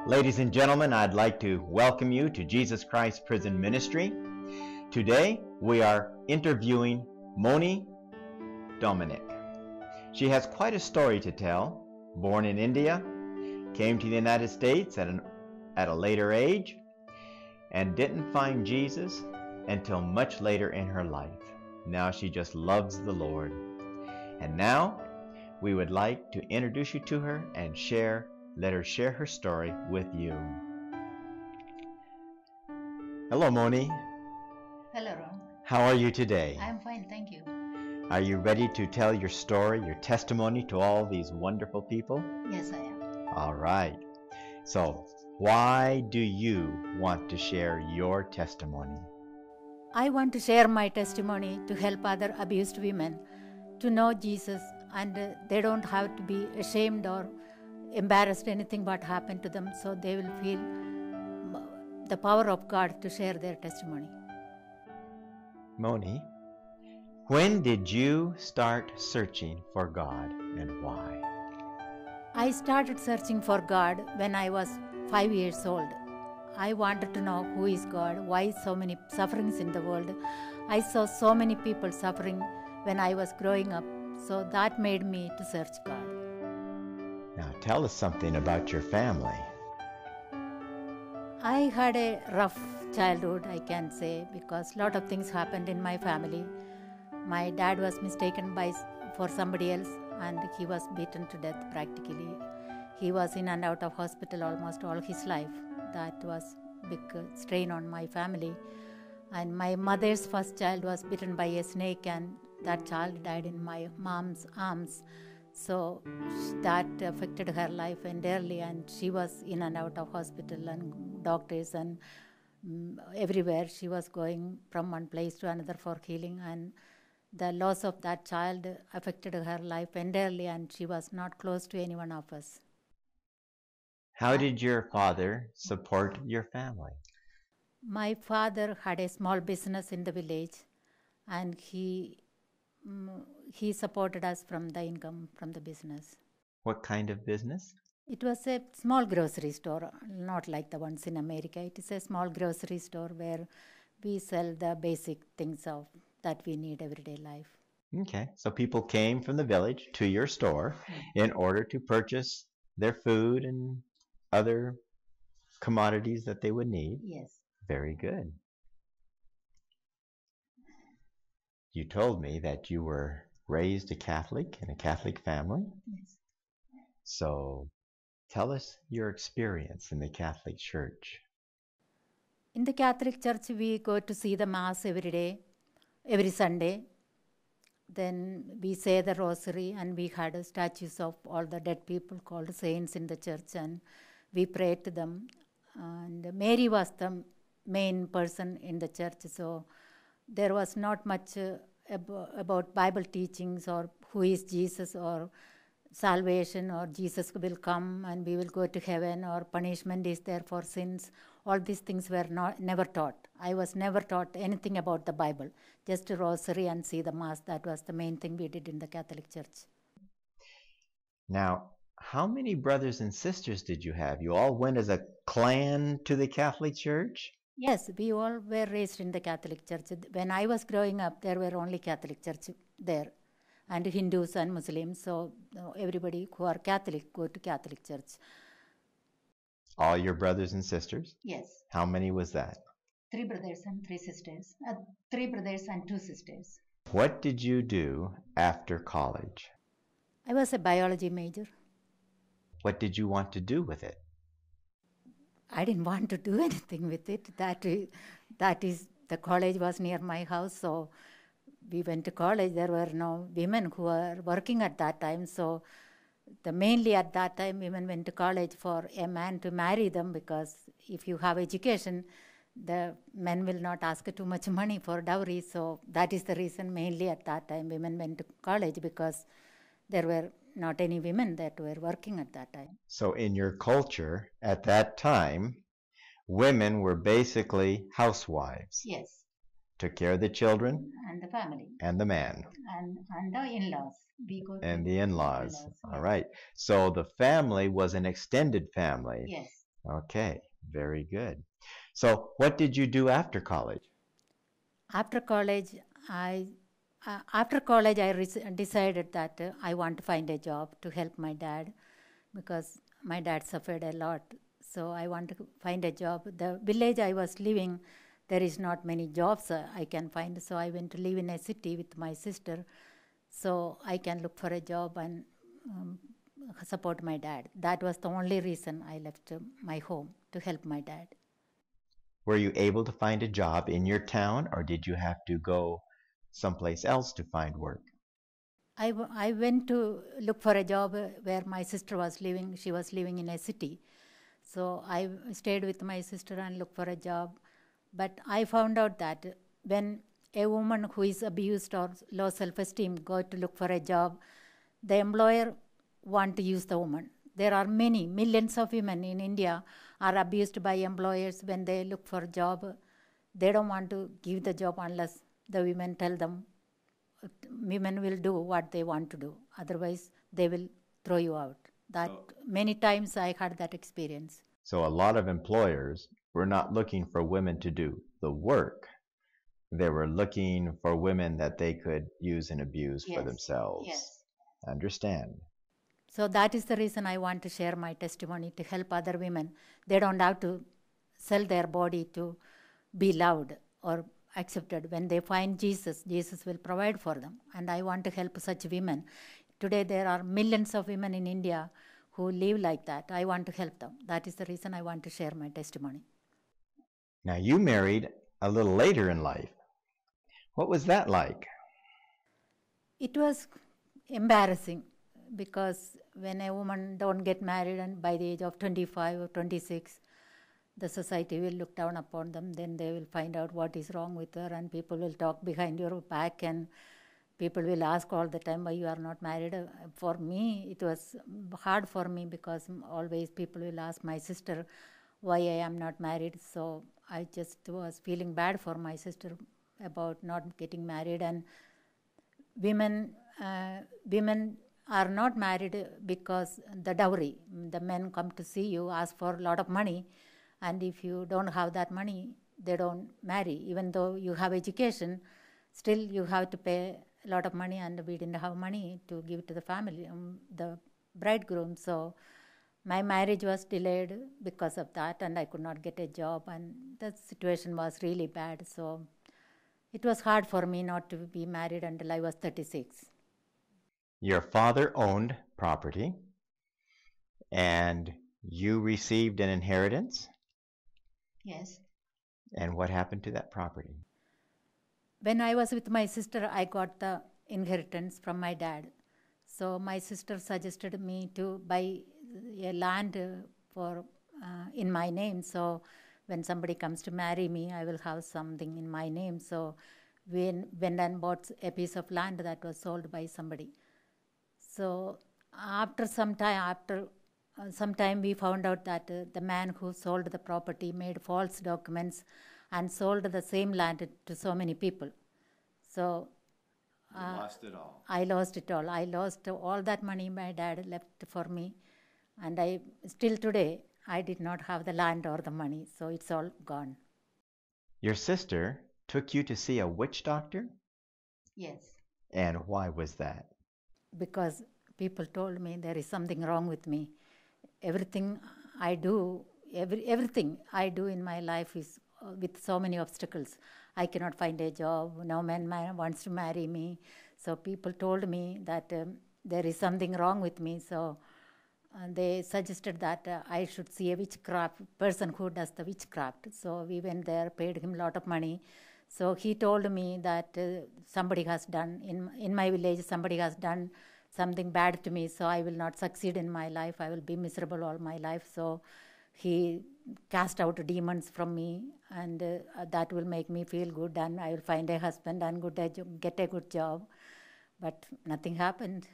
Ladies and gentlemen, I'd like to welcome you to Jesus Christ Prison Ministry. Today, we are interviewing Moni Dominic. She has quite a story to tell. Born in India, came to the United States at a later age, and didn't find Jesus until much later in her life. Now she just loves the Lord. And now, we would like to introduce you to her and let her share her story with you. Hello, Moni. Hello, Ron. How are you today? I'm fine, thank you. Are you ready to tell your story, your testimony to all these wonderful people? Yes, I am. All right. So, why do you want to share your testimony? I want to share my testimony to help other abused women to know Jesus, and they don't have to be ashamed or embarrassed anything what happened to them, so they will feel the power of God to share their testimony. Moni, when did you start searching for God and why? I started searching for God when I was 5 years old. I wanted to know who is God, why so many sufferings in the world. I saw so many people suffering when I was growing up, so that made me to search God. Now tell us something about your family. I had a rough childhood, I can say, because a lot of things happened in my family. My dad was mistaken for somebody else, and he was beaten to death practically. He was in and out of hospital almost all his life. That was a big strain on my family. And my mother's first child was bitten by a snake, and that child died in my mom's arms. So that affected her life entirely, and she was in and out of hospital and doctors and everywhere. She was going from one place to another for healing, and the loss of that child affected her life entirely, and she was not close to any one of us. How did your father support your family? My father had a small business in the village, and he supported us from the income from the business. What kind of business? It was a small grocery store, not like the ones in America. It is a small grocery store where we sell the basic things that we need everyday life. Okay, so people came from the village to your store in order to purchase their food and other commodities that they would need. Yes. Very good. You told me that you were raised a Catholic in a Catholic family. Yes. So tell us your experience in the Catholic Church. In the Catholic Church, we go to see the Mass every day, every Sunday. Then we say the Rosary, and we had statues of all the dead people called saints in the church, and we prayed to them. And Mary was the main person in the church, so there was not much about Bible teachings or who is Jesus or salvation or Jesus will come and we will go to heaven or punishment is there for sins. All these things were never taught. I was never taught anything about the Bible, just a rosary and see the Mass. That was the main thing we did in the Catholic Church. Now, how many brothers and sisters did you have? You all went as a clan to the Catholic Church? Yes, we all were raised in the Catholic Church. When I was growing up, there were only Catholic Church there, and Hindus and Muslims. So everybody who are Catholic go to Catholic Church. All your brothers and sisters? Yes. How many was that? 3 brothers and 3 sisters. 3 brothers and 2 sisters. What did you do after college? I was a biology major. What did you want to do with it? I didn't want to do anything with it. That is, the college was near my house, so we went to college. There were no women who were working at that time, so mainly at that time, women went to college for a man to marry them, because if you have education, the men will not ask too much money for dowry. So that is the reason mainly at that time women went to college, because there were not any women that were working at that time. So in your culture at that time, women were basically housewives. Yes. Took care of the children. And the family. And the man. And the in-laws. And the in-laws. All right. So the family was an extended family. Yes. Okay, very good. So, what did you do after college? After college, I decided that I want to find a job to help my dad because my dad suffered a lot. So I want to find a job. The village I was living, there is not many jobs I can find. So I went to live in a city with my sister, so I can look for a job and um, support my dad. That was the only reason I left my home, to help my dad. Were you able to find a job in your town, or did you have to go someplace else to find work? I went to look for a job where my sister was living. She was living in a city. So I stayed with my sister and looked for a job. But I found out that when a woman who is abused or low self-esteem go to look for a job, the employer want to use the woman. There are many, millions of women in India are abused by employers when they look for a job. They don't want to give the job unless the women tell them women will do what they want to do. Otherwise, they will throw you out. That many times I had that experience. So, a lot of employers were not looking for women to do the work. They were looking for women that they could use and abuse for themselves. Yes. Understand? So that is the reason I want to share my testimony to help other women. They don't have to sell their body to be loved or accepted. When they find Jesus, Jesus will provide for them. And I want to help such women. Today there are millions of women in India who live like that. I want to help them. That is the reason I want to share my testimony. Now, you married a little later in life. What was that like? It was embarrassing because when a woman don't get married and by the age of 25 or 26, the society will look down upon them. Then they will find out what is wrong with her, and people will talk behind your back, and people will ask all the time why you are not married. For me, it was hard for me because always people will ask my sister why I am not married. So I just was feeling bad for my sister about not getting married. And women are not married because the dowry. The men come to see you, ask for a lot of money, and if you don't have that money, they don't marry. Even though you have education, still you have to pay a lot of money, and we didn't have money to give to the family, the bridegroom. So my marriage was delayed because of that, and I could not get a job, and the situation was really bad. So it was hard for me not to be married until I was 36. Your father owned property, and you received an inheritance? Yes. And what happened to that property? When I was with my sister, I got the inheritance from my dad. So my sister suggested me to buy a land for in my name. So when somebody comes to marry me, I will have something in my name. So we went and bought a piece of land that was sold by somebody. So after some time, we found out that the man who sold the property made false documents and sold the same land to so many people. So lost it all. I lost it all. I lost all that money my dad left for me, and I still today I did not have the land or the money, so it's all gone. Your sister took you to see a witch doctor? Yes. And why was that? Because people told me there is something wrong with me. Everything I do, everything I do in my life is with so many obstacles. I cannot find a job. No man wants to marry me. So people told me that there is something wrong with me. So they suggested that I should see a witchcraft person who does the witchcraft. So we went there, paid him a lot of money. So he told me that somebody has done in my village. Somebody has done something bad to me, so I will not succeed in my life. I will be miserable all my life. So he cast out demons from me, and that will make me feel good, and I will find a husband and get a good job. But nothing happened.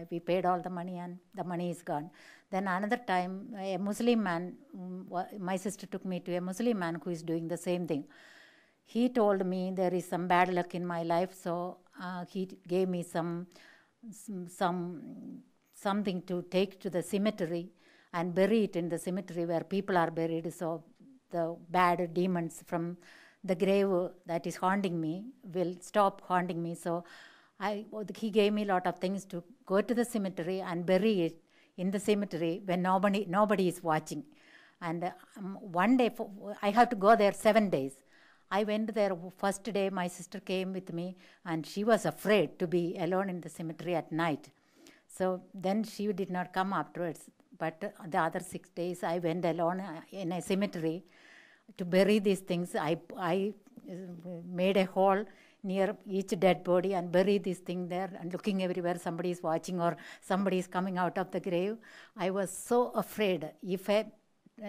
We paid all the money, and the money is gone. Then another time, a Muslim man, my sister took me to a Muslim man who is doing the same thing. He told me there is some bad luck in my life, so he gave me something to take to the cemetery, and bury it in the cemetery where people are buried, so the bad demons from the grave that is haunting me will stop haunting me. So he gave me a lot of things to go to the cemetery and bury it in the cemetery when nobody is watching. And one day, I have to go there 7 days. I went there first day, my sister came with me, and she was afraid to be alone in the cemetery at night. So then she did not come afterwards. But the other 6 days, I went alone in a cemetery to bury these things. I made a hole near each dead body and bury this thing there, and looking everywhere, somebody is watching or somebody is coming out of the grave. I was so afraid. If a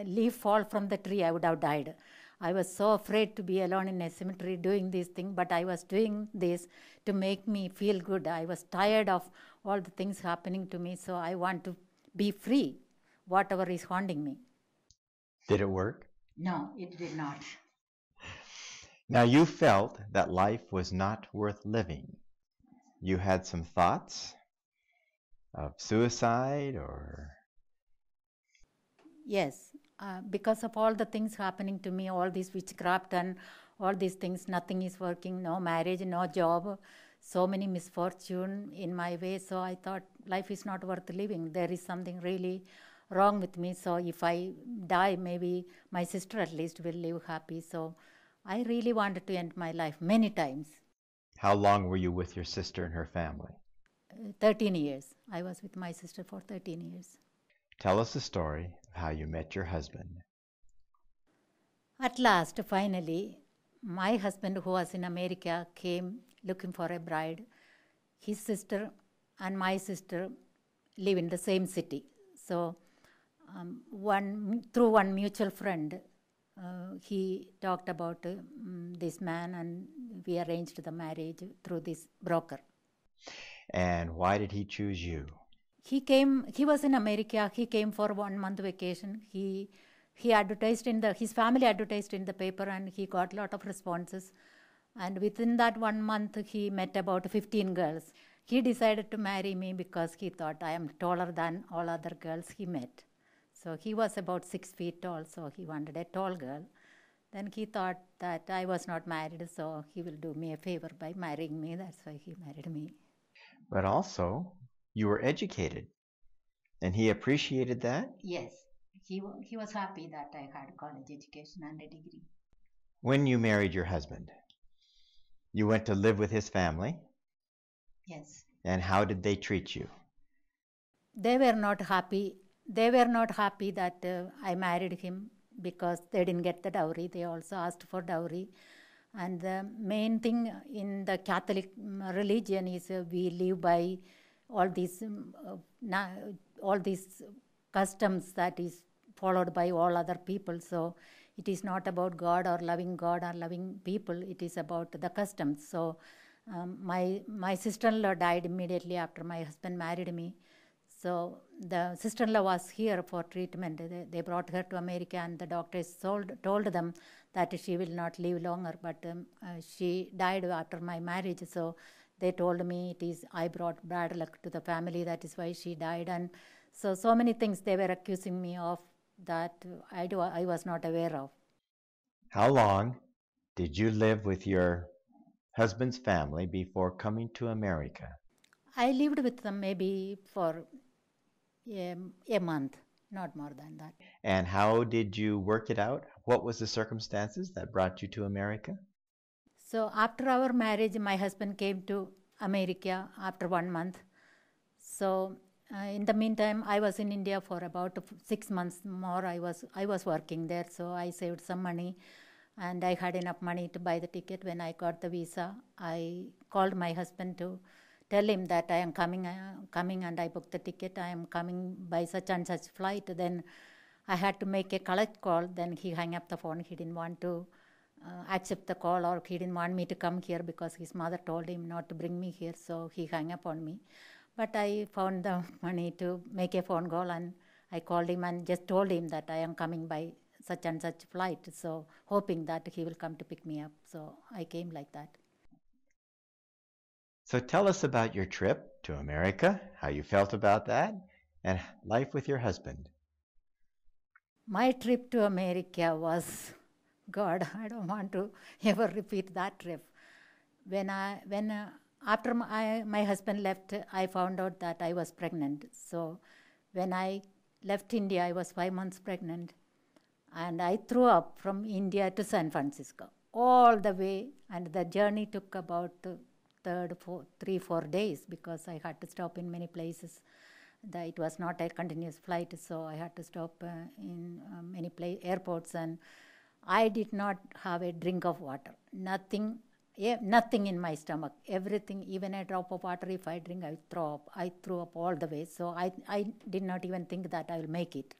leaf fall from the tree, I would have died. I was so afraid to be alone in a cemetery doing this thing, but I was doing this to make me feel good. I was tired of all the things happening to me, so I want to be free, whatever is haunting me. Did it work? No, it did not. Now you felt that life was not worth living. You had some thoughts of suicide or... Yes, because of all the things happening to me, all this witchcraft and all these things, nothing is working, no marriage, no job, so many misfortune in my way. So I thought life is not worth living. There is something really wrong with me. So if I die, maybe my sister at least will live happy. So I really wanted to end my life many times. How long were you with your sister and her family? 13 years. I was with my sister for 13 years. Tell us the story of how you met your husband. At last, finally, my husband, who was in America, came looking for a bride. His sister and my sister live in the same city. So through one mutual friend, he talked about this man, and we arranged the marriage through this broker. And why did he choose you? He was in America. He came for 1 month vacation. He advertised his family advertised in the paper, and he got a lot of responses. And within that 1 month, he met about 15 girls. He decided to marry me because he thought I am taller than all other girls he met. So he was about 6 feet tall, so he wanted a tall girl. Then he thought that I was not married, so he will do me a favor by marrying me. That's why he married me. But also, you were educated, and he appreciated that? Yes, he was happy that I had college education and a degree. When you married your husband, you went to live with his family? Yes. And how did they treat you? They were not happy. They were not happy that I married him because they didn't get the dowry. They also asked for dowry. And the main thing in the Catholic religion is we live by all these customs that is followed by all other people. So it is not about God or loving people. It is about the customs. So my sister-in-law died immediately after my husband married me. So the sister-in-law was here for treatment. They brought her to America, and the doctors told them that she will not live longer. But she died after my marriage. So they told me I brought bad luck to the family. That is why she died. And so many things they were accusing me of that I was not aware of. How long did you live with your husband's family before coming to America? I lived with them maybe for a month, not more than that. And how did you work it out? What was the circumstances that brought you to America? So after our marriage, my husband came to America after 1 month. So in the meantime, I was in India for about 6 months more. I was working there, so I saved some money, and I had enough money to buy the ticket. When I got the visa, I called my husband to tell him that I am coming, and I booked the ticket. I am coming by such and such flight. Then I had to make a collect call. Then he hung up the phone. He didn't want to accept the call, or he didn't want me to come here because his mother told him not to bring me here. So he hung up on me. But I found the money to make a phone call, and I called him and just told him that I am coming by such and such flight. So hoping that he will come to pick me up. So I came like that. So tell us about your trip to America, how you felt about that, and life with your husband. My trip to America was, God, I don't want to ever repeat that trip. After my husband left, I found out that I was pregnant. So when I left India, I was 5 months pregnant. And I threw up from India to San Francisco all the way. And the journey took about 3-4 days because I had to stop in many places. It was not a continuous flight, so I had to stop in many airports, and I did not have a drink of water. Nothing in my stomach. Everything, even a drop of water, if I drink, I throw up. I threw up all the way. So I did not even think that I will make it.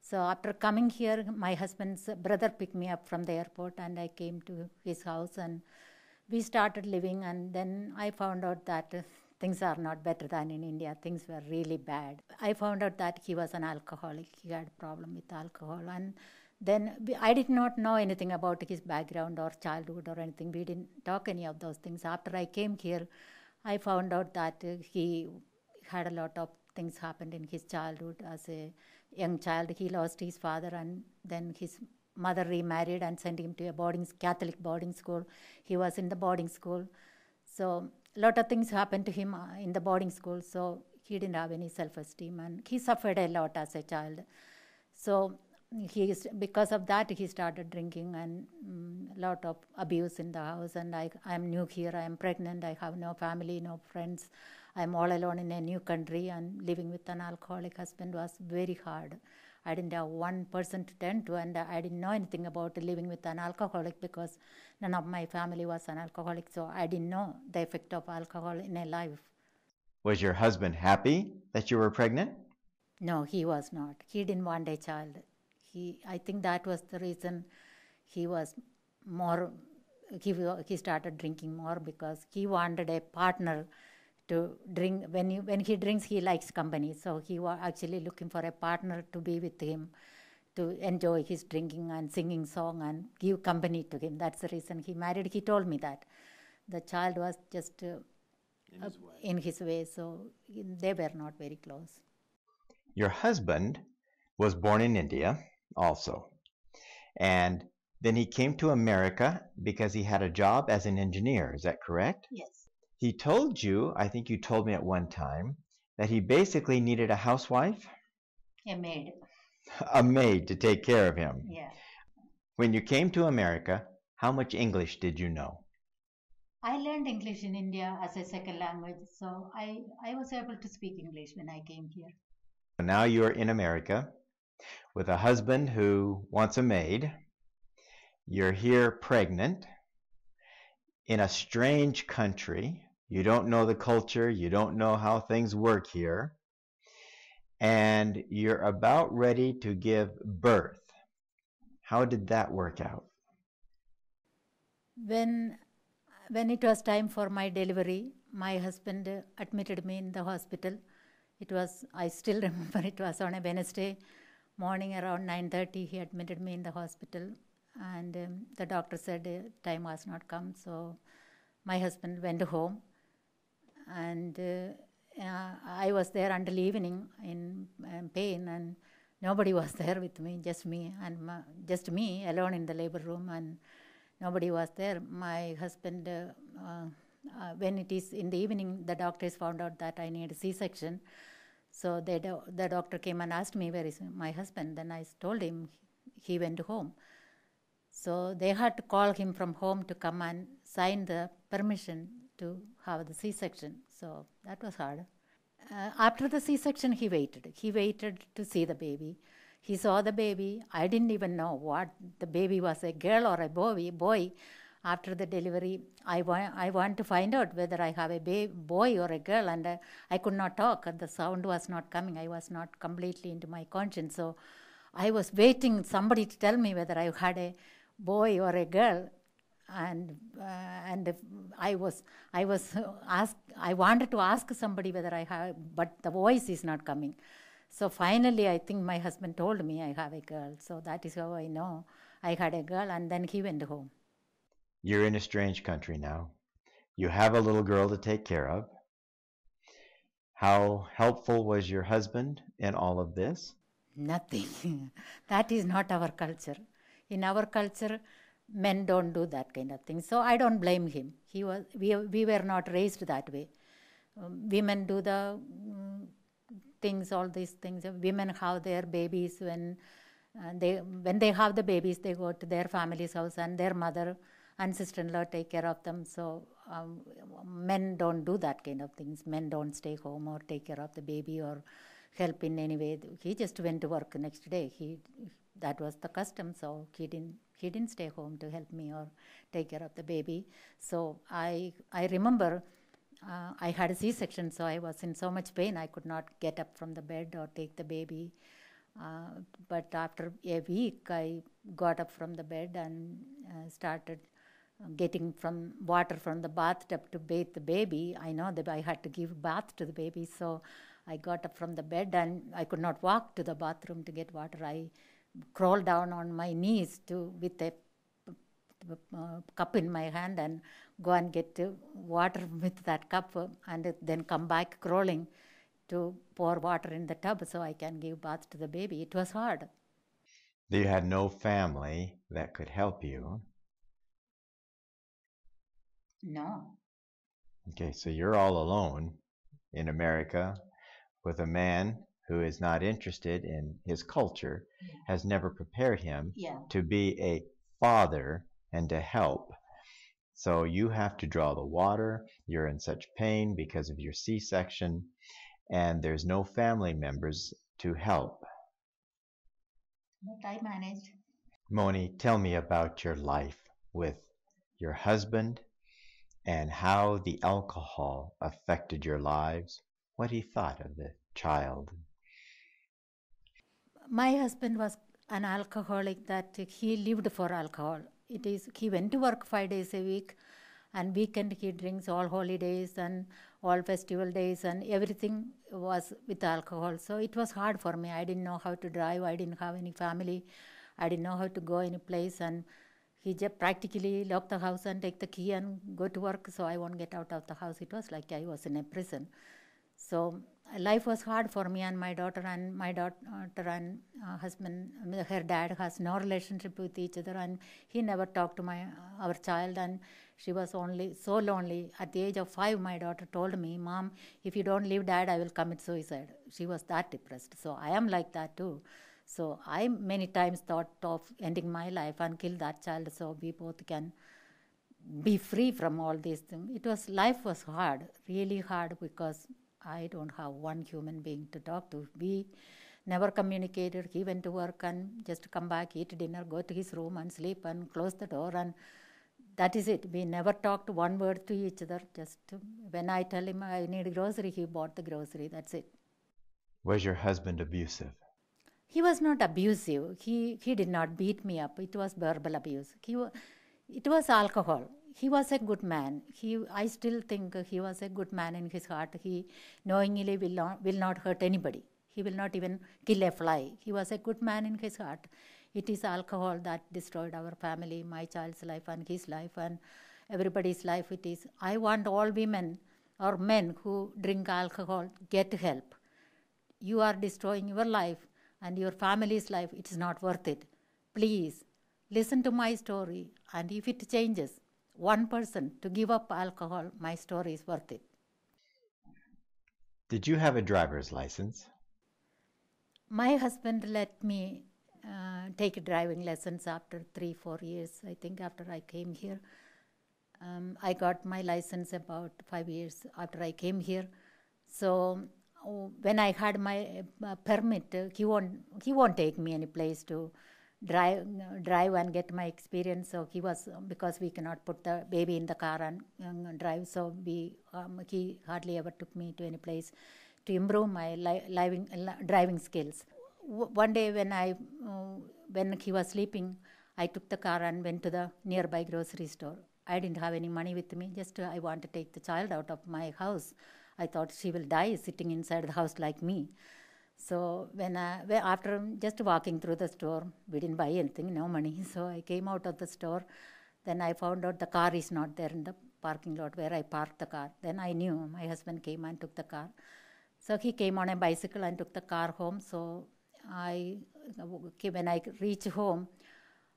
So after coming here, my husband's brother picked me up from the airport, and I came to his house, and we started living. And then I found out that things are not better than in India. Things were really bad. I found out that he was an alcoholic. He had a problem with alcohol. And then I did not know anything about his background or childhood or anything. We didn't talk any of those things. After I came here, I found out that he had a lot of things happened in his childhood. As a young child, he lost his father, and then his mother remarried and sent him to a Catholic boarding school. He was in the boarding school. So a lot of things happened to him in the boarding school, so he didn't have any self-esteem, and he suffered a lot as a child. So because of that, he started drinking, and a lot of abuse in the house. And I'm new here, I am pregnant, I have no family, no friends. I'm all alone in a new country, and living with an alcoholic husband was very hard. I didn't have one person to turn to, and I didn't know anything about living with an alcoholic because none of my family was an alcoholic, so I didn't know the effect of alcohol in a life. Was your husband happy that you were pregnant? No, he was not. He didn't want a child. I think that was the reason he started drinking more, because he wanted a partner to drink. When he drinks, he likes company. So he was actually looking for a partner to be with him, to enjoy his drinking and singing song and give company to him. That's the reason he married. He told me that. The child was just in his way, so they were not very close. Your husband was born in India also, and then he came to America because he had a job as an engineer. Is that correct? Yes. He told you, I think you told me at one time, that he basically needed a housewife? A maid. A maid to take care of him. Yeah. When you came to America, how much English did you know? I learned English in India as a second language, so I was able to speak English when I came here. Now you're in America with a husband who wants a maid. You're here pregnant in a strange country. You don't know the culture. You don't know how things work here. And you're about ready to give birth. How did that work out? When it was time for my delivery, my husband admitted me in the hospital. I still remember, it was on a Wednesday morning around 9:30. He admitted me in the hospital, and the doctor said time was not come. So my husband went home, and I was there until evening in pain, and nobody was there with me, just me alone in the labor room, and nobody was there. My husband, when it is in the evening, the doctors found out that I need a C-section. So the doctor came and asked me, where is my husband? Then I told him he went home. So they had to call him from home to come and sign the permission to have the C-section. So that was hard. After the C-section, he waited. He waited to see the baby. He saw the baby. I didn't even know what the baby was, a girl or a boy. After the delivery, I want to find out whether I have a boy or a girl, and I could not talk. The sound was not coming. I was not completely into my conscience. So I was waiting somebody to tell me whether I had a boy or a girl. And I wanted to ask somebody whether I have, but the voice is not coming. So finally, I think my husband told me I have a girl. So that is how I know I had a girl, and then he went home. You're in a strange country now. You have a little girl to take care of. How helpful was your husband in all of this? Nothing. That is not our culture. In our culture, men don't do that kind of thing. So I don't blame him. We were not raised that way. Women do the things, all these things. Women have their babies when they have the babies, they go to their family's house and their mother and sister-in-law take care of them. So men don't do that kind of things. Men don't stay home or take care of the baby or help in any way. He just went to work next day. That was the custom. So he didn't stay home to help me or take care of the baby. So I remember I had a C-section, so I was in so much pain I could not get up from the bed or take the baby. But after a week, I got up from the bed and started getting from water from the bathtub to bathe the baby. I know that I had to give bath to the baby, so I got up from the bed and I could not walk to the bathroom to get water. I crawled down on my knees with a cup in my hand and go and get water with that cup and then come back crawling to pour water in the tub so I can give bath to the baby. It was hard. You had no family that could help you. No. Okay, so you're all alone in America with a man who is not interested in his culture, has never prepared him to be a father and to help. So you have to draw the water. You're in such pain because of your C-section, and there's no family members to help. But I managed. Moni, tell me about your life with your husband and how the alcohol affected your lives, what he thought of the child. My husband was an alcoholic that he lived for alcohol. He went to work 5 days a week, and weekend he drinks all holidays and all festival days, and everything was with alcohol. So it was hard for me. I didn't know how to drive. I didn't have any family. I didn't know how to go any place, and he just practically lock the house and take the key and go to work, so I won't get out of the house. It was like I was in a prison. So life was hard for me and my daughter and husband. Her dad has no relationship with each other, and he never talked to our child, and she was only so lonely. At the age of 5, my daughter told me, "Mom, if you don't leave Dad, I will commit suicide." She was that depressed. So I am like that too. So I many times thought of ending my life and kill that child so we both can be free from all these things. Life was hard, really hard, because I don't have one human being to talk to. We never communicated. He went to work and just come back, eat dinner, go to his room and sleep and close the door, and that is it. We never talked one word to each other. Just when I tell him I need grocery, he bought the grocery. That's it. Was your husband abusive? He was not abusive. He did not beat me up. It was verbal abuse. It was alcohol. He was a good man. I still think he was a good man in his heart. He knowingly will not hurt anybody. He will not even kill a fly. He was a good man in his heart. It is alcohol that destroyed our family, my child's life and his life and everybody's life. I want all women or men who drink alcohol, get help. You are destroying your life and your family's life. It is not worth it. Please listen to my story, and if it changes one person to give up alcohol, my story is worth it. Did you have a driver's license? My husband let me take driving lessons after 3-4 years. I think after I came here, I got my license about 5 years after I came here. So when I had my permit, he won't take me any place to drive and get my experience. So because we cannot put the baby in the car and drive, so he hardly ever took me to any place to improve my driving skills. One day when he was sleeping, I took the car and went to the nearby grocery store. I didn't have any money with me. Just I want to take the child out of my house. I thought she will die sitting inside the house like me. So after just walking through the store, we didn't buy anything, no money. So I came out of the store. Then I found out the car is not there in the parking lot where I parked the car. Then I knew my husband came and took the car. So he came on a bicycle and took the car home. So when I reached home,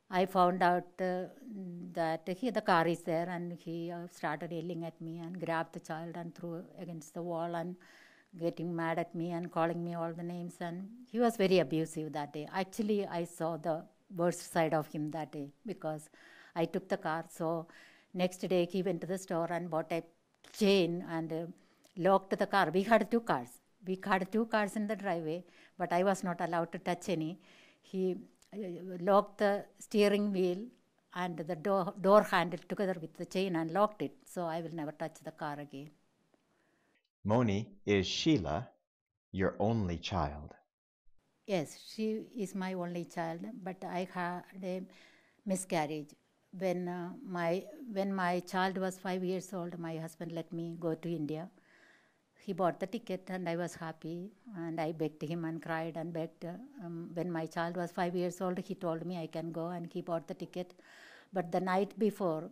I found out that the car is there, and he started yelling at me and grabbed the child and threw against the wall and getting mad at me and calling me all the names. And he was very abusive that day. Actually, I saw the worst side of him that day because I took the car. So next day he went to the store and bought a chain and locked the car. We had two cars. We had two cars in the driveway, but I was not allowed to touch any. He locked the steering wheel and the door handle together with the chain and locked it. So I will never touch the car again. Moni, is Sheila your only child? Yes, she is my only child, but I had a miscarriage. When my child was 5 years old, my husband let me go to India. He bought the ticket and I was happy, and I begged him and cried and begged. When my child was 5 years old, he told me I can go, and he bought the ticket. But the night before,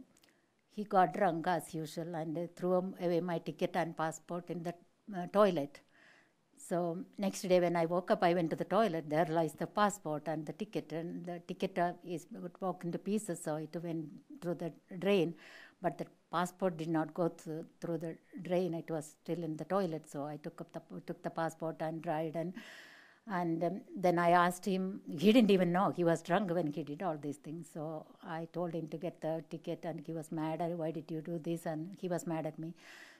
he got drunk as usual and threw away my ticket and passport in the toilet. So next day when I woke up, I went to the toilet. There lies the passport and the ticket, and the ticket is broken into pieces, so it went through the drain. But the passport did not go through the drain. It was still in the toilet. So I took the passport and dried, and then I asked him. He didn't even know. He was drunk when he did all these things. So I told him to get the ticket, and he was mad. Why did you do this? And he was mad at me.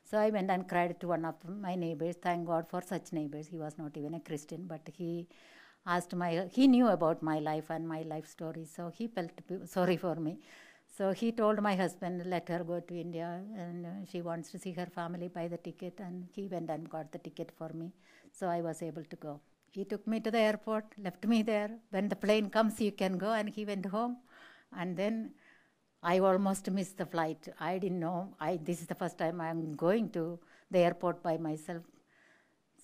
So I went and cried to one of my neighbors. Thank God for such neighbors. He was not even a Christian, but he knew about my life and my life story. So he felt sorry for me. So he told my husband, let her go to India, and she wants to see her family, buy the ticket. And he went and got the ticket for me. So I was able to go. He took me to the airport, left me there. When the plane comes, you can go. And he went home. And then I almost missed the flight. I didn't know. This is the first time I'm going to the airport by myself.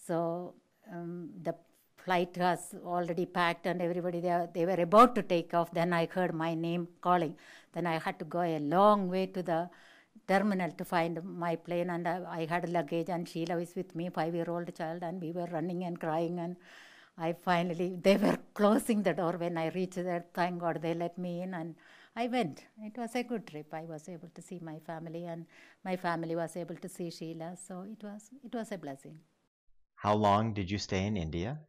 So the flight was already packed and everybody they were about to take off. Then I heard my name calling. Then I had to go a long way to the terminal to find my plane, and I had luggage, and Sheila was with me, 5-year-old child, and we were running and crying, and they were closing the door when I reached there. Thank God they let me in, and I went. It was a good trip. I was able to see my family, and my family was able to see Sheila, so it was a blessing. How long did you stay in India?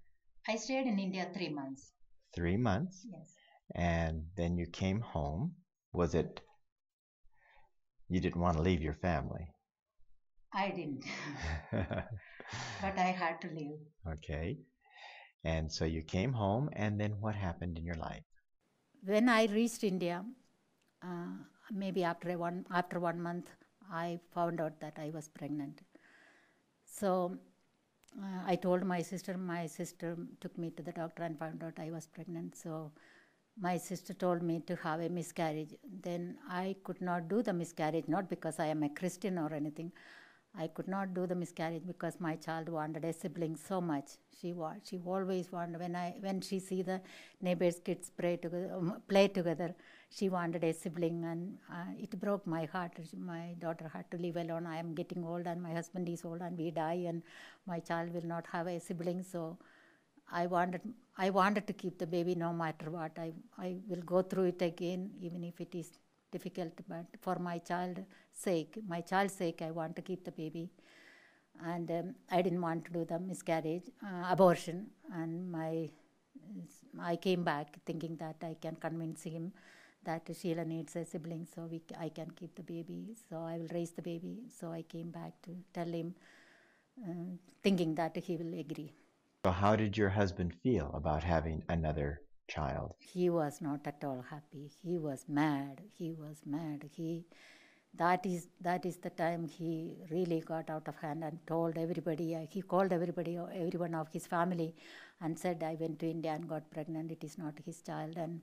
I stayed in India 3 months. 3 months? Yes. And then you came home. Was it you didn't want to leave your family? I didn't. But I had to leave. Okay. And so you came home, and then what happened in your life? When I reached India, maybe after 1 month, I found out that I was pregnant. So I told my sister. My sister took me to the doctor and found out I was pregnant. So my sister told me to have a miscarriage. Then I could not do the miscarriage, not because I am a Christian or anything. I could not do the miscarriage because my child wanted a sibling so much. She always wanted, when she see the neighbors' kids play together, she wanted a sibling, and it broke my heart. My daughter had to live alone. I am getting old, and my husband is old, and we die, and my child will not have a sibling. So I wanted to keep the baby no matter what. I will go through it again, even if it is difficult, but for my child's sake, I want to keep the baby. And I didn't want to do the miscarriage, abortion, and I came back thinking that I can convince him that Sheila needs a sibling, so I can keep the baby, so I will raise the baby. So I came back to tell him, thinking that he will agree. So how did your husband feel about having another child? He was not at all happy. He was mad. That is the time he really got out of hand and told everybody. He called everyone of his family, and said, I went to India and got pregnant. It is not his child. And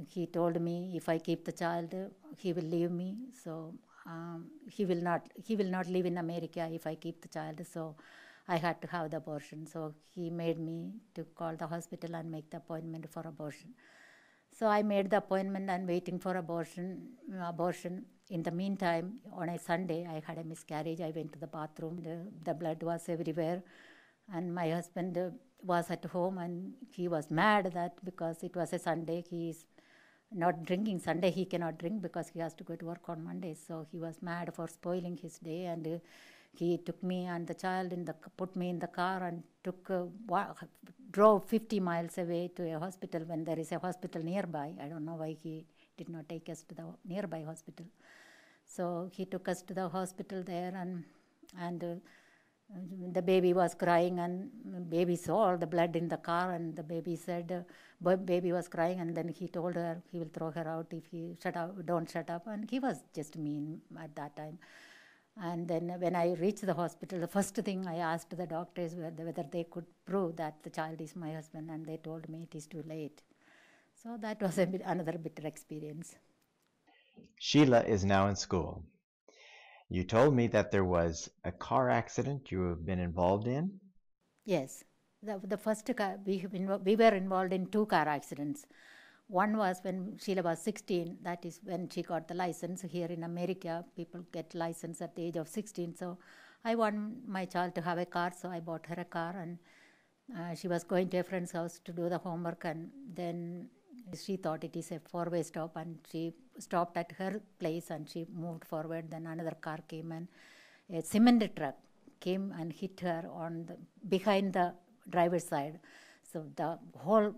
he told me if I keep the child, he will leave me. So he will not live in America if I keep the child. So I had to have the abortion. So he made me to call the hospital and make the appointment for abortion. So I made the appointment and waiting for abortion. In the meantime, on a Sunday, I had a miscarriage. I went to the bathroom. The blood was everywhere. And my husband was at home and he was mad that because it was a Sunday, he is not drinking. Sunday he cannot drink because he has to go to work on Monday. So he was mad for spoiling his day, and he took me and the child put me in the car and drove 50 miles away to a hospital when there is a hospital nearby. I don't know why he did not take us to the nearby hospital. So he took us to the hospital there, and the baby was crying, and baby saw all the blood in the car, and the baby said, baby was crying, and then he told her he will throw her out if he don't shut up, and he was just mean at that time. And then when I reached the hospital, the first thing I asked the doctors whether they could prove that the child is my husband, and they told me it is too late. So that was another bitter experience. Sheila is now in school. You told me that there was a car accident you have been involved in? Yes. The first car, we were involved in 2 car accidents. One was when Sheila was 16, that is when she got the license. Here in America, people get license at the age of 16. So I want my child to have a car, so I bought her a car, and she was going to a friend's house to do the homework, and then she thought it is a 4-way stop, and she stopped at her place and she moved forward. Then another car came, and a cement truck came and hit her behind the driver's side. So the whole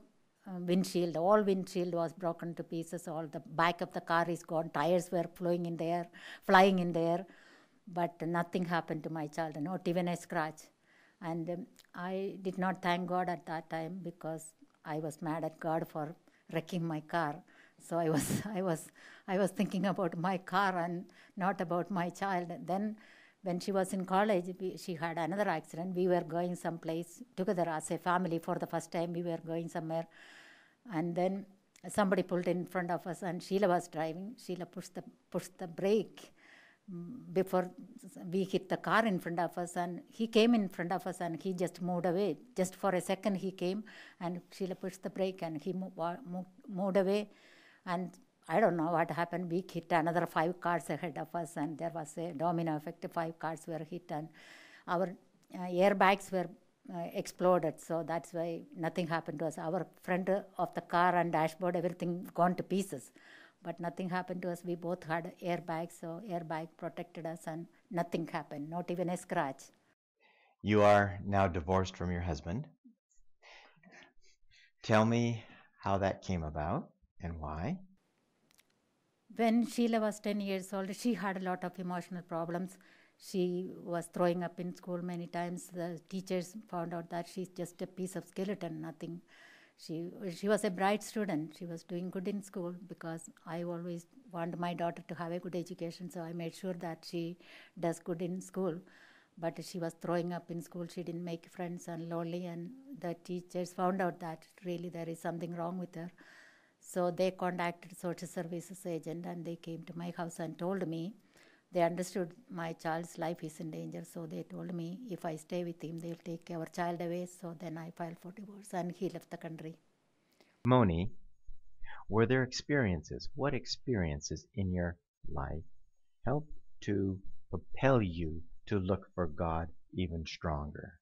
windshield was broken to pieces. All the back of the car is gone. Tires were flying in the air, but nothing happened to my child, not even a scratch. And I did not thank God at that time because I was mad at God for wrecking my car. So I was thinking about my car and not about my child. Then when she was in college, she had another accident. We were going someplace together as a family for the first time. We were going somewhere, and then somebody pulled in front of us, and Sheila was driving. Sheila pushed the brake before we hit the car in front of us, and he came in front of us and he just moved away. Just for a second he came, and Sheila pushed the brake and he moved away, and I don't know what happened. We hit another 5 cars ahead of us, and there was a domino effect. 5 cars were hit, and our airbags were exploded. So that's why nothing happened to us. Our front of the car and dashboard, everything gone to pieces. But nothing happened to us. We both had airbags, so airbag protected us, and nothing happened, not even a scratch. You are now divorced from your husband. Tell me how that came about and why. When Sheila was 10 years old, she had a lot of emotional problems. She was throwing up in school many times. The teachers found out that she's just a piece of skeleton, nothing. She was a bright student. She was doing good in school because I always want my daughter to have a good education, so I made sure that she does good in school. But she was throwing up in school. She didn't make friends and lonely, and the teachers found out that really there is something wrong with her. So they contacted social services agent, and they came to my house and told me they understood my child's life is in danger. So they told me if I stay with him, they'll take our child away. So then I filed for divorce, and he left the country. Moni, were there what experiences in your life helped to propel you to look for God even stronger?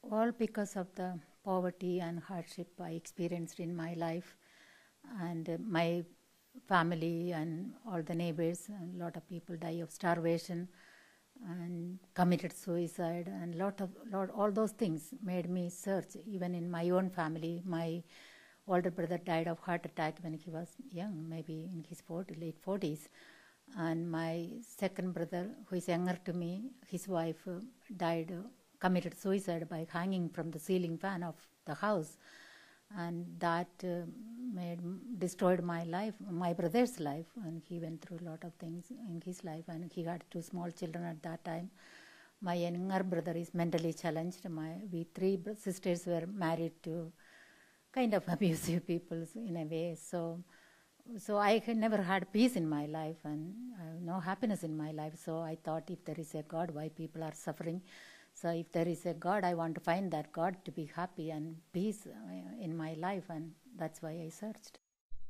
All because of the poverty and hardship I experienced in my life, and my family and all the neighbors. A lot of people die of starvation and committed suicide, and all those things made me search. Even in my own family, my older brother died of heart attack when he was young, maybe in his late 40s. And my second brother, who is younger to me, his wife committed suicide by hanging from the ceiling fan of the house. And that destroyed my life, my brother's life, and he went through a lot of things in his life, and he had 2 small children at that time. My younger brother is mentally challenged. We 3 sisters were married to kind of abusive people in a way. So I never had peace in my life, and no happiness in my life. So I thought, if there is a God, why people are suffering? So if there is a God, I want to find that God to be happy and peace in my life, and that's why I searched.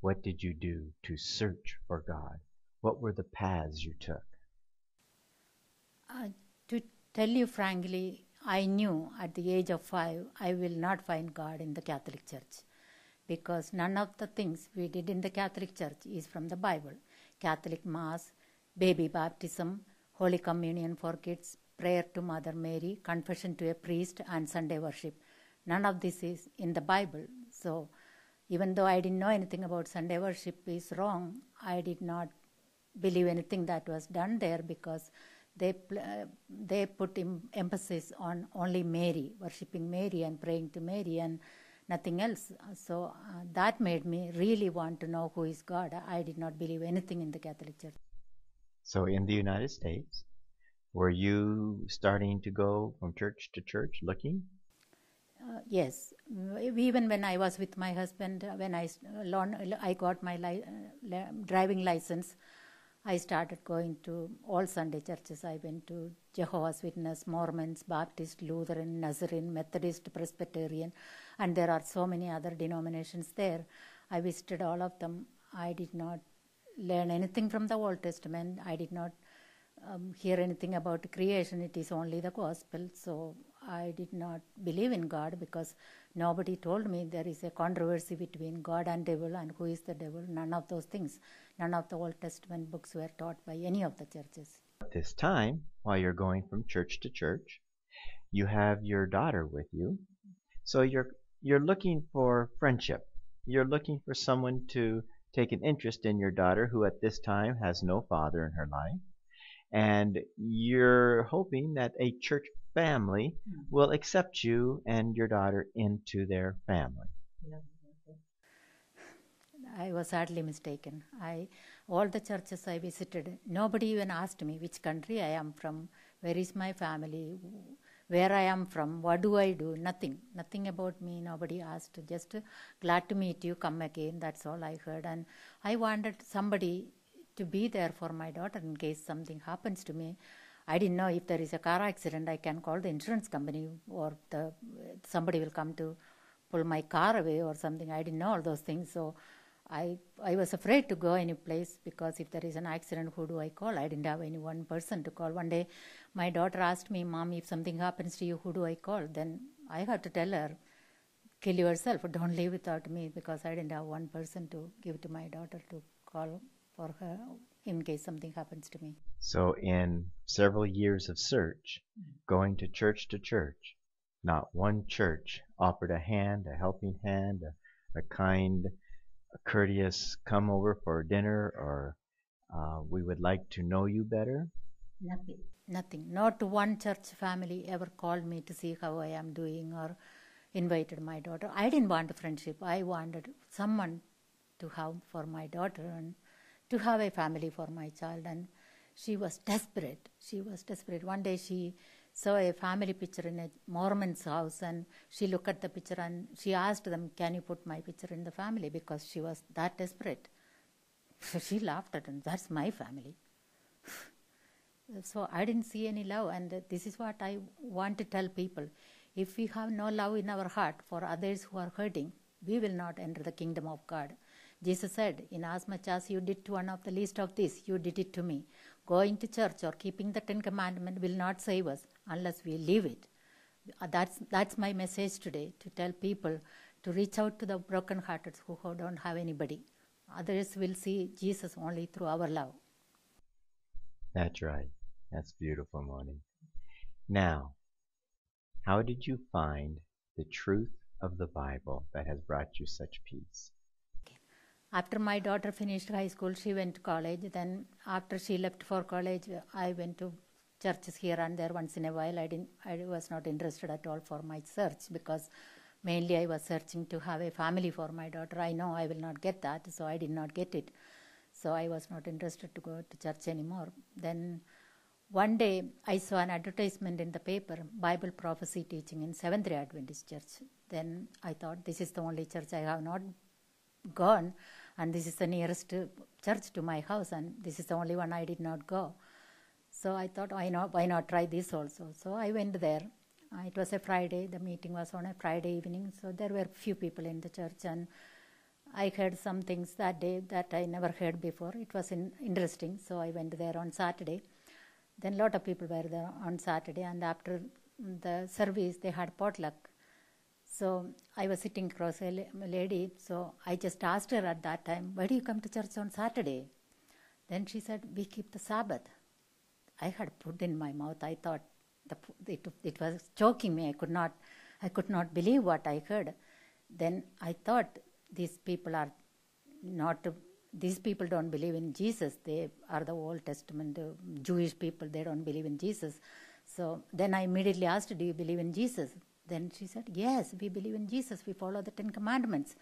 What did you do to search for God? What were the paths you took? To tell you frankly, I knew at the age of 5 I will not find God in the Catholic Church, because none of the things we did in the Catholic Church is from the Bible. Catholic Mass, baby baptism, Holy Communion for kids, prayer to Mother Mary, confession to a priest, and Sunday worship. None of this is in the Bible. So even though I didn't know anything about Sunday worship is wrong, I did not believe anything that was done there, because they put emphasis on only Mary, worshipping Mary and praying to Mary and nothing else. So that made me really want to know who is God. I did not believe anything in the Catholic Church. So in the United States, were you starting to go from church to church looking? Yes, even when I was with my husband, when I got my driving license, I started going to all Sunday churches. I went to Jehovah's Witness, Mormons, Baptist, Lutheran, Nazarene, Methodist, Presbyterian, and there are so many other denominations there. I visited all of them. I did not learn anything from the Old Testament. I did not hear anything about creation. It is only the gospel. So I did not believe in God, because nobody told me there is a controversy between God and devil and who is the devil. None of those things. None of the Old Testament books were taught by any of the churches. At this time, while you're going from church to church, you have your daughter with you. So you're looking for friendship. You're looking for someone to take an interest in your daughter, who at this time has no father in her life. And you're hoping that a church family will accept you and your daughter into their family. I was sadly mistaken. All the churches I visited, nobody even asked me which country I am from, where is my family, where I am from, what do I do, nothing about me, nobody asked. Just glad to meet you, come again, that's all I heard. And I wanted somebody to be there for my daughter in case something happens to me. I didn't know if there is a car accident, I can call the insurance company, or somebody will come to pull my car away or something. I didn't know all those things. So I was afraid to go any place, because if there is an accident, who do I call? I didn't have any one person to call. One day my daughter asked me, Mom, if something happens to you, who do I call? Then I had to tell her, kill yourself, don't live without me, because I didn't have one person to give to my daughter to call for her in case something happens to me. So in several years of search, going to church, not one church offered a hand, a helping hand, a kind, a courteous come over for dinner, or we would like to know you better? Nothing. Not one church family ever called me to see how I am doing or invited my daughter. I didn't want a friendship. I wanted someone to have for my daughter and to have a family for my child. And she was desperate. One day she saw a family picture in a Mormon's house, and she looked at the picture and she asked them, can you put my picture in the family? Because she was that desperate. So she laughed at them. That's my family. So I didn't see any love, and this is what I want to tell people. If we have no love in our heart for others who are hurting, we will not enter the kingdom of God. Jesus said, in as much as you did to one of the least of these, you did it to me. Going to church or keeping the 10 Commandments will not save us unless we live it. That's my message today, to tell people to reach out to the brokenhearted who don't have anybody. Others will see Jesus only through our love. That's right. That's beautiful, Moni. Now, how did you find the truth of the Bible that has brought you such peace? After my daughter finished high school, she went to college. Then after she left for college, I went to churches here and there once in a while. I was not interested at all for my search, because mainly I was searching to have a family for my daughter. I know I will not get that, so I did not get it. So I was not interested to go to church anymore. Then one day I saw an advertisement in the paper, Bible prophecy teaching in Seventh-day Adventist Church. Then I thought, this is the only church I have not gone, and this is the nearest church to my house, and this is the only one I did not go. So I thought, why not try this also? So I went there. It was a Friday. The meeting was on a Friday evening, so there were few people in the church, and I heard some things that day that I never heard before. It was interesting, so I went there on Saturday. Then a lot of people were there on Saturday, and after the service, they had potluck. So I was sitting across a lady, so I just asked her at that time, why do you come to church on Saturday? Then she said, we keep the Sabbath. I had put in my mouth. I thought it was choking me. I could not believe what I heard. Then I thought these people don't believe in Jesus. They are the Old Testament Jewish people. They don't believe in Jesus. So then I immediately asked, do you believe in Jesus? Then she said, yes, we believe in Jesus. We follow the 10 Commandments.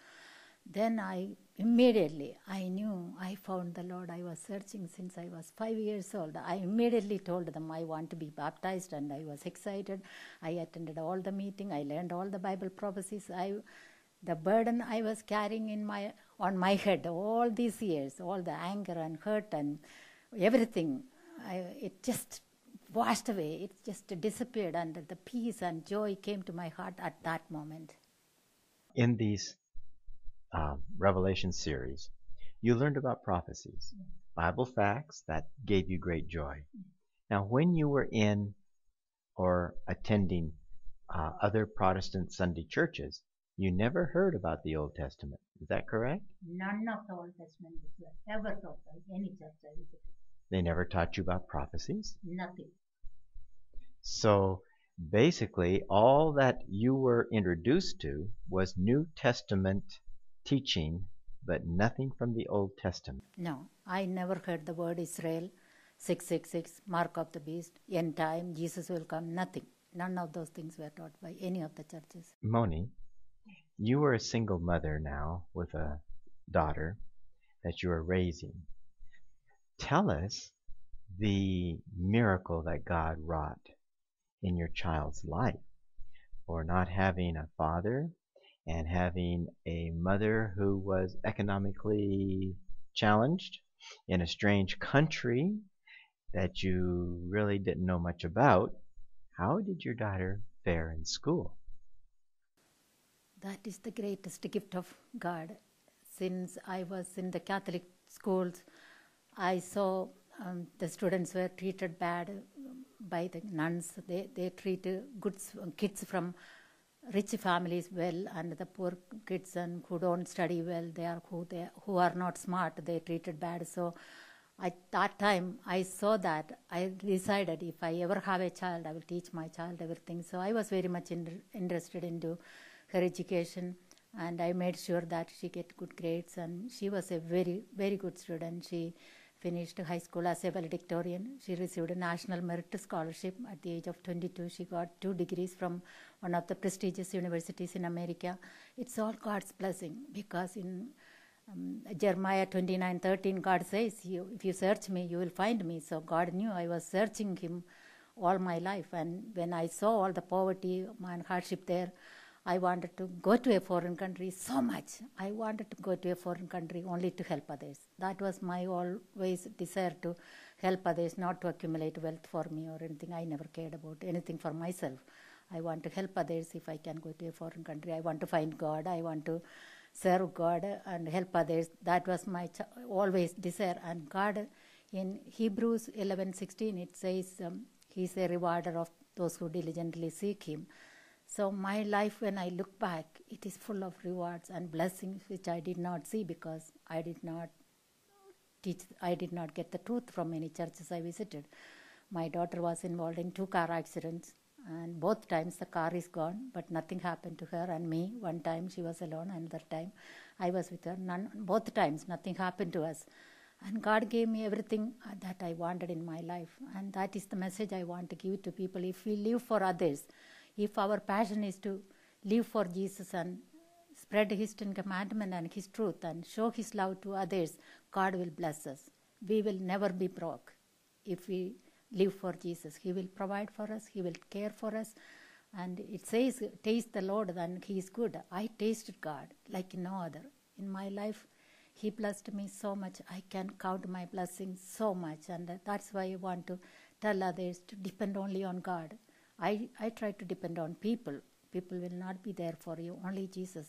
Then I knew I found the Lord. I was searching since I was 5 years old. I immediately told them I want to be baptized, and I was excited. I attended all the meeting. I learned all the Bible prophecies. The burden I was carrying on my head all these years, all the anger and hurt and everything, it just washed away. It just disappeared, and the peace and joy came to my heart at that moment. In these Revelation series, you learned about prophecies, Bible facts that gave you great joy. Now, when you were in or attending other Protestant Sunday churches, you never heard about the Old Testament. Is that correct? None of the Old Testament books were ever taught by any church I visited. They never taught you about prophecies? Nothing. So basically, all that you were introduced to was New Testament teaching, but nothing from the Old Testament. No, I never heard the word Israel, 666, mark of the beast, end time, Jesus will come, nothing. None of those things were taught by any of the churches. Moni, you are a single mother now with a daughter that you are raising. Tell us the miracle that God wrought in your child's life for not having a father and having a mother who was economically challenged in a strange country that you really didn't know much about. How did your daughter fare in school? That is the greatest gift of God. Since I was in the Catholic schools, I saw the students were treated bad by the nuns. They treat good kids from rich families well, and the poor kids and who don't study well, who are not smart, they treated bad. So at that time I saw that. I decided if I ever have a child, I will teach my child everything. So I was very much interested into her education, and I made sure that she get good grades, and she was a very, very good student. She finished high school as a valedictorian. She received a National Merit Scholarship at the age of 22. She got 2 degrees from one of the prestigious universities in America. It's all God's blessing, because in Jeremiah 29:13, God says, if you search me, you will find me. So God knew I was searching him all my life. And when I saw all the poverty and hardship there, I wanted to go to a foreign country so much. I wanted to go to a foreign country only to help others. That was my always desire, to help others, not to accumulate wealth for me or anything. I never cared about anything for myself. I want to help others if I can go to a foreign country. I want to find God. I want to serve God and help others. That was my always desire. And God, in Hebrews 11:16, it says, He's a rewarder of those who diligently seek Him. So my life, when I look back, it is full of rewards and blessings which I did not see, because I did not get the truth from any churches I visited. My daughter was involved in 2 car accidents, and both times the car is gone, but nothing happened to her and me. One time she was alone, another time I was with her. Both times nothing happened to us. And God gave me everything that I wanted in my life. And that is the message I want to give to people. If we live for others, if our passion is to live for Jesus and spread His 10 Commandments and His truth and show His love to others, God will bless us. We will never be broke if we live for Jesus. He will provide for us. He will care for us. And it says, taste the Lord and He is good. I tasted God like no other. In my life, He blessed me so much. I can count my blessings so much. And that's why I want to tell others to depend only on God. I try to depend on people. People will not be there for you. Only Jesus.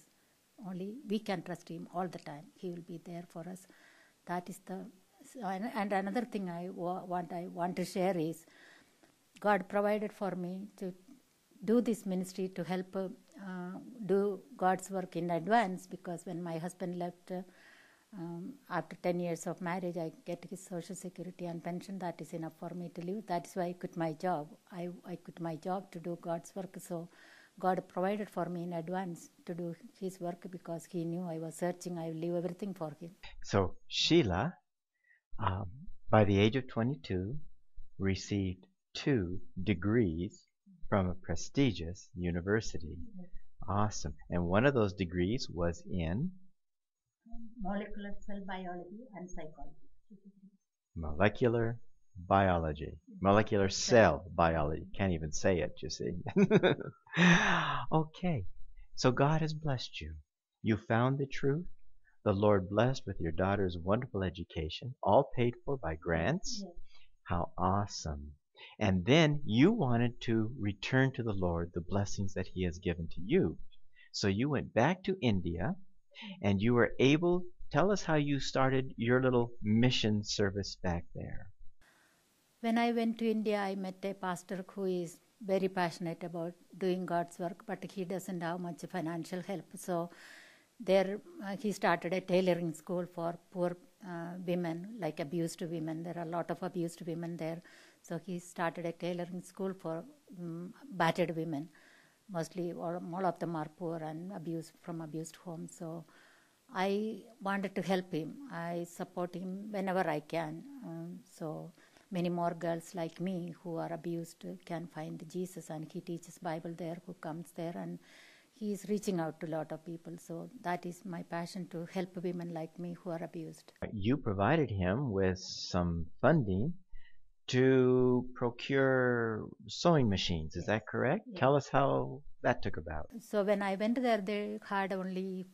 Only we can trust Him all the time. He will be there for us. That is the... And another thing I want to share is, God provided for me to do this ministry to help do God's work in advance, because when my husband left after 10 years of marriage, I get his social security and pension. That is enough for me to live. That is why I quit my job. I quit my job to do God's work. So God provided for me in advance to do his work, because he knew I was searching. I will leave everything for him. So Sheila, by the age of 22, received 2 degrees from a prestigious university. Awesome. And one of those degrees was in Molecular cell biology and psychology. molecular biology. Molecular cell biology. Can't even say it, you see. Okay. So God has blessed you. You found the truth. The Lord blessed with your daughter's wonderful education, all paid for by grants. Yes. How awesome. And then you wanted to return to the Lord the blessings that He has given to you. So you went back to India, and you were able, tell us how you started your little mission service back there. When I went to India, I met a pastor who is very passionate about doing God's work, but he doesn't have much financial help. So there he started a tailoring school for poor women, like abused women. There are a lot of abused women there. So he started a tailoring school for battered women. Mostly all of them are poor and from abused homes. So I wanted to help him. I support him whenever I can. So many more girls like me who are abused can find Jesus, and he teaches Bible there, who comes there, and he is reaching out to a lot of people. So that is my passion, to help women like me who are abused. You provided him with some funding to procure sewing machines. Is that correct? Yes. Tell us how that took about. So when I went there, they had only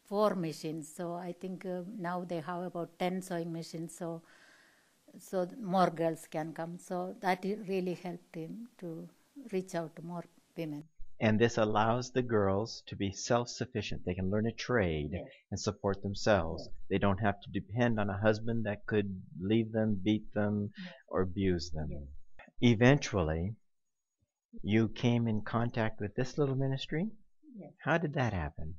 4 machines. So I think now they have about 10 sewing machines. So more girls can come. So that really helped him to reach out to more women. And this allows the girls to be self-sufficient. They can learn a trade. Yes. And support themselves. Yes. They don't have to depend on a husband that could leave them, beat them, Yes. or abuse them. Yes. Eventually, you came in contact with this little ministry? Yes. How did that happen?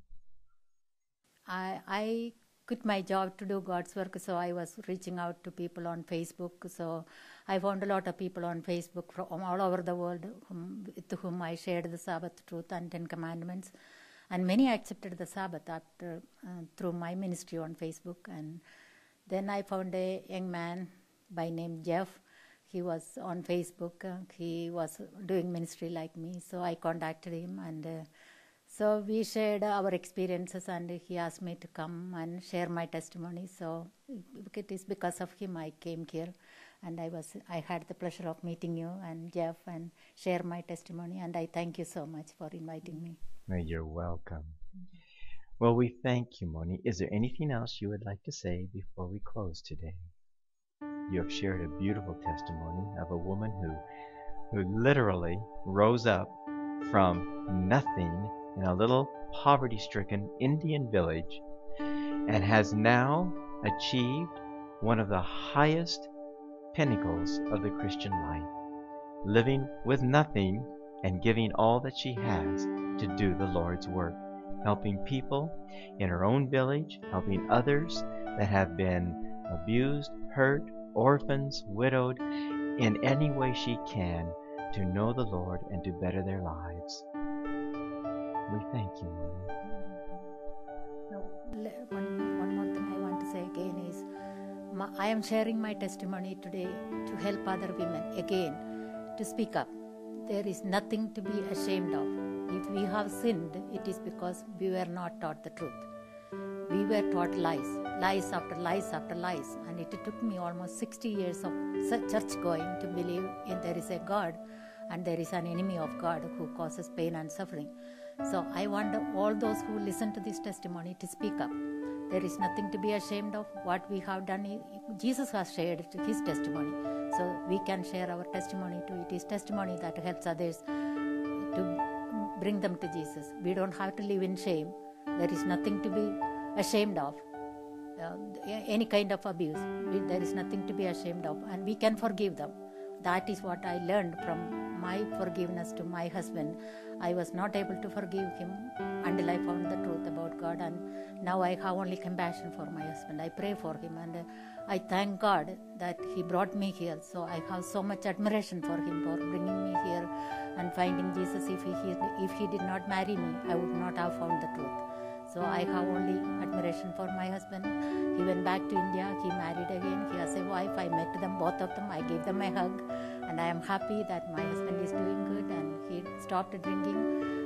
I quit my job to do God's work, so I was reaching out to people on Facebook. So I found a lot of people on Facebook from all over the world with whom I shared the Sabbath truth and 10 Commandments. And many accepted the Sabbath after through my ministry on Facebook. And then I found a young man by name Jeff. He was on Facebook. He was doing ministry like me. So I contacted him, and so we shared our experiences, and he asked me to come and share my testimony. So it is because of him I came here, and I had the pleasure of meeting you and Jeff and share my testimony, and I thank you so much for inviting me. You're welcome. Well, we thank you, Moni. Is there anything else you would like to say before we close today? You have shared a beautiful testimony of a woman who literally rose up from nothing in a little poverty-stricken Indian village and has now achieved one of the highest pinnacles of the Christian life, living with nothing and giving all that she has to do the Lord's work, helping people in her own village, helping others that have been abused, hurt, orphans, widowed, in any way she can to know the Lord and to better their lives. We thank you, Moni. One more thing I want to say again is, I am sharing my testimony today to help other women again to speak up. There is nothing to be ashamed of. If we have sinned, it is because we were not taught the truth. We were taught lies, lies after lies after lies, and it took me almost 60 years of church going to believe there is a God and there is an enemy of God who causes pain and suffering. So I want all those who listen to this testimony to speak up. There is nothing to be ashamed of. What we have done, Jesus has shared his testimony. So we can share our testimony too. It is testimony that helps others to bring them to Jesus. We don't have to live in shame. There is nothing to be ashamed of. Any kind of abuse, there is nothing to be ashamed of, and we can forgive them. that is what I learned from my forgiveness to my husband. I was not able to forgive him until I found the truth about God, and now I have only compassion for my husband. I pray for him, and I thank God that he brought me here. So I have so much admiration for him for bringing me here and finding Jesus. If he did not marry me, I would not have found the truth. So I have only admiration for my husband. He went back to India. He married again. He has a wife. I met them, both of them. I gave them a hug. And I am happy that my husband is doing good and he stopped drinking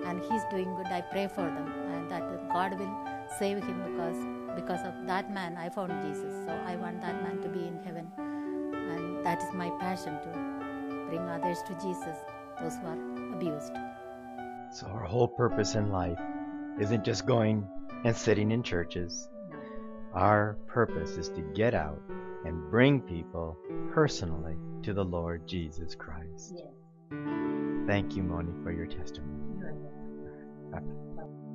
and he's doing good. I pray for them and that God will save him because of that man I found Jesus. So I want that man to be in heaven. And that is my passion, to bring others to Jesus, those who are abused. So our whole purpose in life isn't just going and sitting in churches. Our purpose is to get out and bring people personally to the Lord Jesus Christ. Yes. Thank you, Moni, for your testimony. You are welcome. Bye-bye.